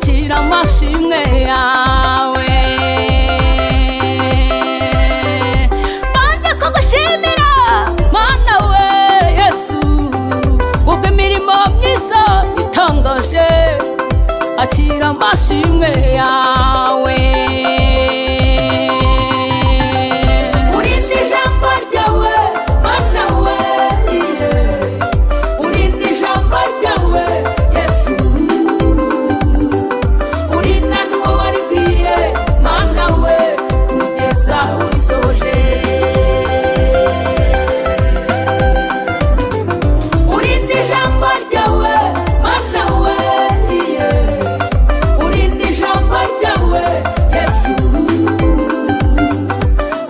akira amashimwe yawe. Banze kugushimira Mana we Yesu kubw'imirimo myiza itangaje, akira amashimwe yawe. Urinde ijambo ryawe Mana we, urinde ijambo ryawe Yesu, urinda n'uwo waribwiye Mana we kugeza urisoje. Urinde ijambo ryawe Mana we, urinde ijambo ryawe Yesu,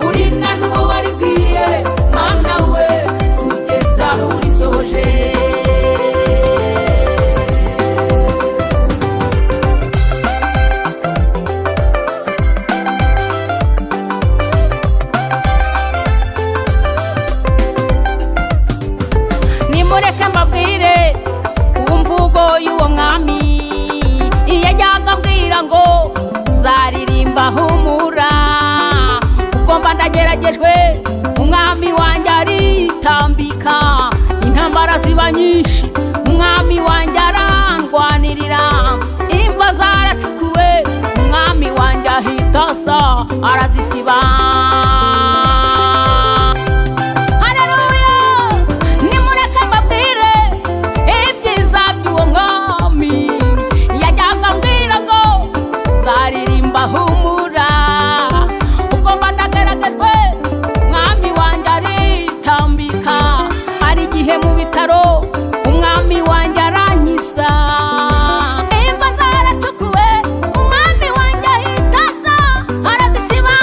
urinda n'uwo waribwiye Mana we kugeza urisoje. Nimureke mbabwire umvugo y'uwo mwami, yajyaga ambwira ngo uzaririmba humura. Ubwo mba ndageragejwe umwami wanjye aritambika, intambara ziba nyinshi umwami wanjye arandwanirira, imva zaracukuwe umwami wanjye ahita aza arazisiba. Haleluya! Nimureke mbabwire ibyiza by'uwo mwami, yajyaga ambwira ngo uzaririmba humura. Ubwo mba ndageragejwe umwami wanjye aritambika, hari igihe mu bitaro umwami wanjye arankiza, imva zaracukuwe umwami wanjye ahita aza arazisiba.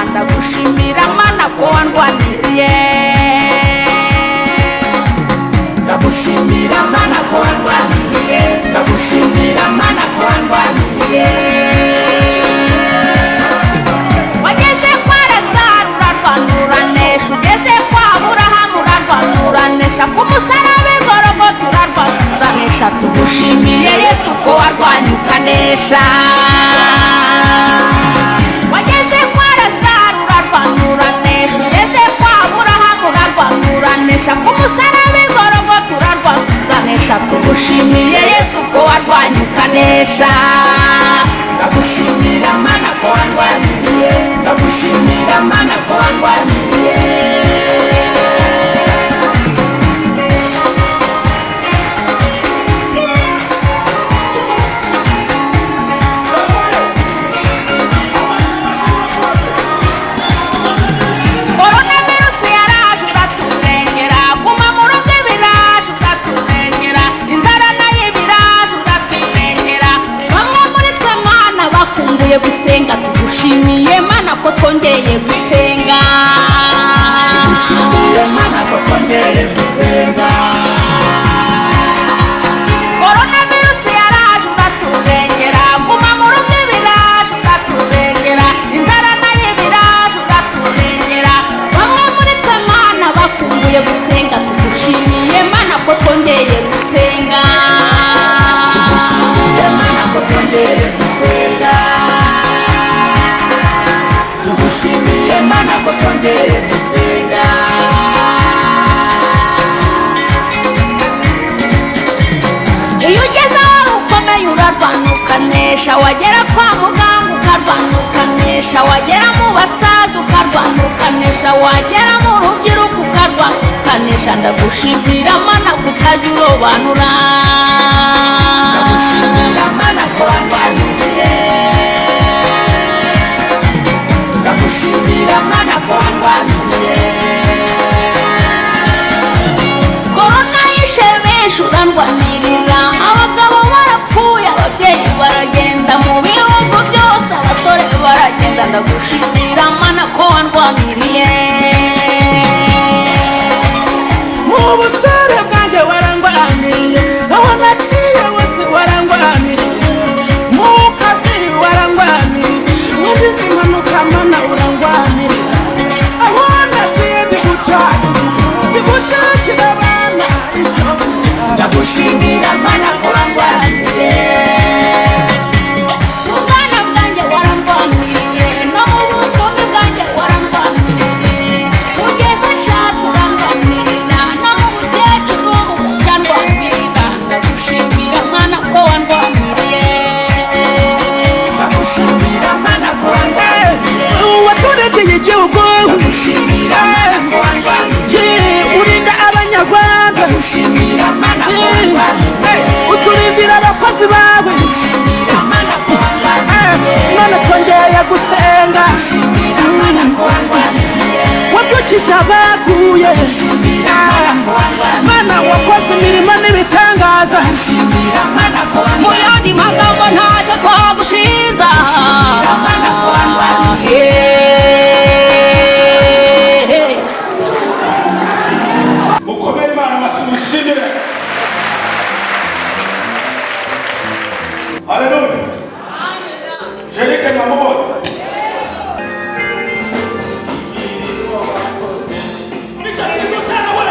ndagushimira mana ko wandwaniriye, ndagushimira mana ko wandwaniriye, ndagushimira mana ko wandwaniriye. wageze kwa Lazaro urarwanuranesha, ugeze kwa Aburahamu urarwanuranesha, ku musaraba i Gologota urarwanuranesha. Tugushimiye Yesu ko warwanye ukanesha. wageze kwa Lazaro urarwanuranesha, ugeze kwa Aburahamu urarwanuranesha, ku musaraba i Gologota urarwanuranesha. Tugushimiye Yesu ko warwanye ukanesha. Ndagushimira mana ko wandwaniriye, ndagushimira mana ko wandwaniriye. Coronavirus yaraje uraturengera, guma mu rugo ibiraje uraturengera, inzara nayo ibiraje uraturengera. Bamwe muri twe mana bakumbuye gusenga, tugushimiye mana ko twongeye gusenga. Tugushimiye mana ko twongeye gusenga. Coronavirus yaraje uraturengera, guma mu rugo ibiraje uraturengera, inzara nayo ibiraje uraturengera. Bamwe muri twe mana bakumbuye gusenga, tugushimiye mana ko twongeye gusenga. Tugushimiye mana ko twongeye gusenga. Tugushimiye mana ko twongeye gusenga. Iyo ugeze aho ukomeye urarwana ukanesha, wagera kwa muganga ukarwana ukanesha, wagera mu basaza ukarwana ukanesha, wagera mu rubyiruko ukarwana ukanesha. Ndagushimira mana kutajya urobanura. Ndagushimira mana ko wandwaniriye, ndagushimira mana ko wandwaniriye. Korona yishe benshi urandwanirira, abagabo barapfuye, ababyeyi baragenda, mu bihugu byose abasore baragenda. Ndagushimira mana ko wandwaniriye. Mu busore bwanjye warangwaniriye, aho naciye wose warangwaniriye, mu kazi warangwaniriye, nyagize impanuka mana urangwaniriye, aho naciye ndigushakira abana icyo ndagushimira mana ko wangwaniriye. Mu bwana bwanjye warandwaniriye, no mu bukumi bwanjye warandwaniriye, ugeze nshatse urandwanirira, no mu bukecuru ucandwanirira. Ndagushimira mana ko wandwaniriye. Ndagushimira mana ko wandwaniriye. Waturekeye igihugu, Ndagushimira mana ko wandwaniriye. urinda abanyarwanda, Ndagushimira mana ko wandwaniriye. uturindira abakozi bawe. Ndagushimira mana ko wandwaniriye. Mana twongeye gusenga, Ndagushimira mana ko wandwaniriye. wabyukije abaguye. Ndagushimira mana ko wandwaniriye. Mana wakoze imirimo n'ibitangaza. Ndagushimira mana ko Mu wandwaniriye. yandi magambo ntacyo twagushinja. Ndagushimira mana ko wandwaniriye. mukomere imana amashyi mushimire. Haleluya. Jerike mwamubona. Nicyo kigutera we,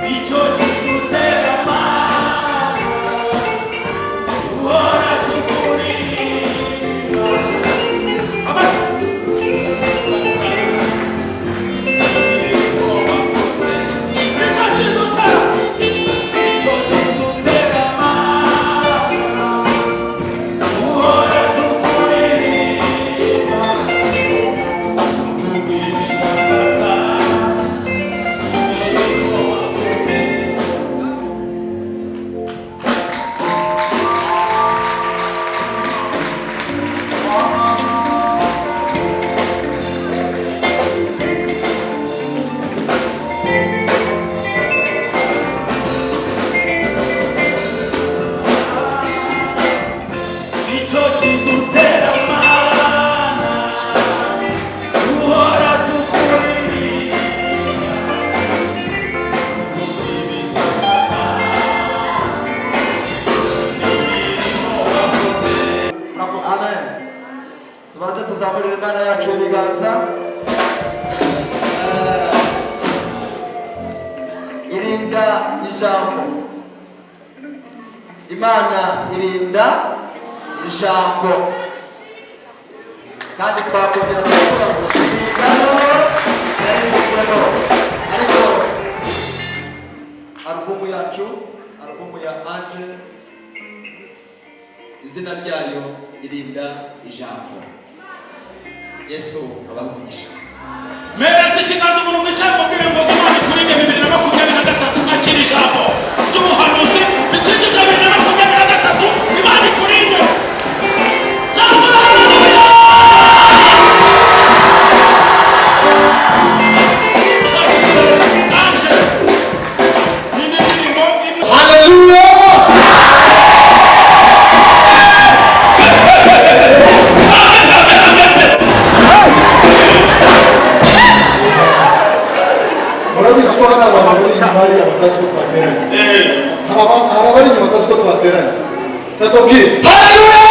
nicyo kigutera mana, uhora tukuririmba. Amashyi. irinda ijambo. Imana irinda ijambo. Kandi twakongera tukavuga ngo ariko alubumu yacu, alubumu ya Angel, izina ryayo irinda ijambo. Yesu abakugisha. Merasi ikiganza umuntu mwicaye mubwire ngo Imana ikurinde 2023 akira ijambo ry'ubuhanuzi bikwigiza 2023 Imana ikurinde. Zamura haleluya. Angel. Haleluya. Murabizi ko hari abantu bari inyuma hariya batazi ko twateranye. Hari abari inyuma batazi ko twateranye. Natubwire haleluya.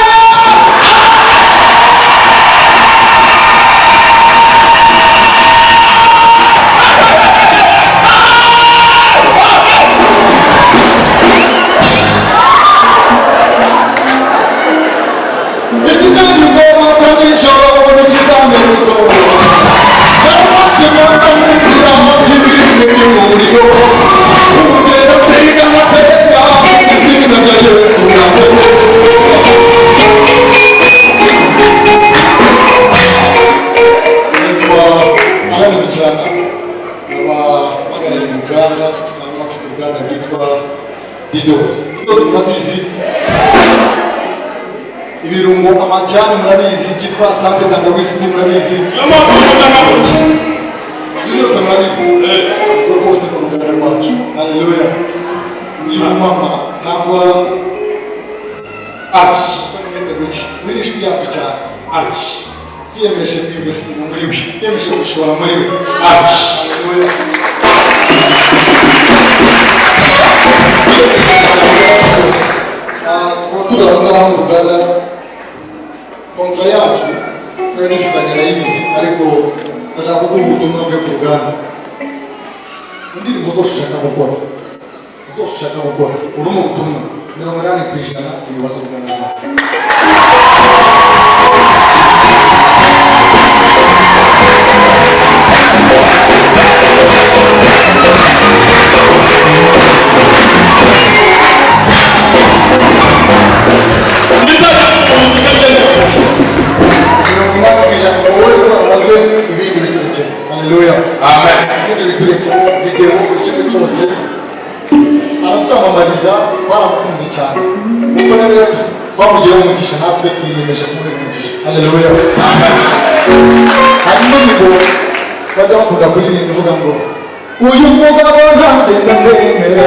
Ibirungo amajyane murabizi byitwa sante tangawizi murabizi byose murabizi rwose ku ruganda rwacu. Haleluya. Uyu mama ntabwo samwete guki muri ishuri yacu cyane twiyemeje kwibesina muri we, twiyemeje gushora muri we. Haleluya. Turabona mu Rwanda kontra yacu twari dufitanye na yizi, ariko ndashaka kuguha ubutumwa bwe ku Ruganda. Indirimbo zose ushaka gukora uri mu butumwa 80% ibibazo Ruganda rwacu. Haleluya. Amen. Ibindi biturekeye video ikintu cyose aratwamamariza baramukunze cyane. Kuko rero bamugira umugisha natwe twiyemeje kumugisha. Haleluya. Amen. Hanyuma ngo bajya bakunda kuririmba ivuga ngo uyu mugabo ntagenda ndemera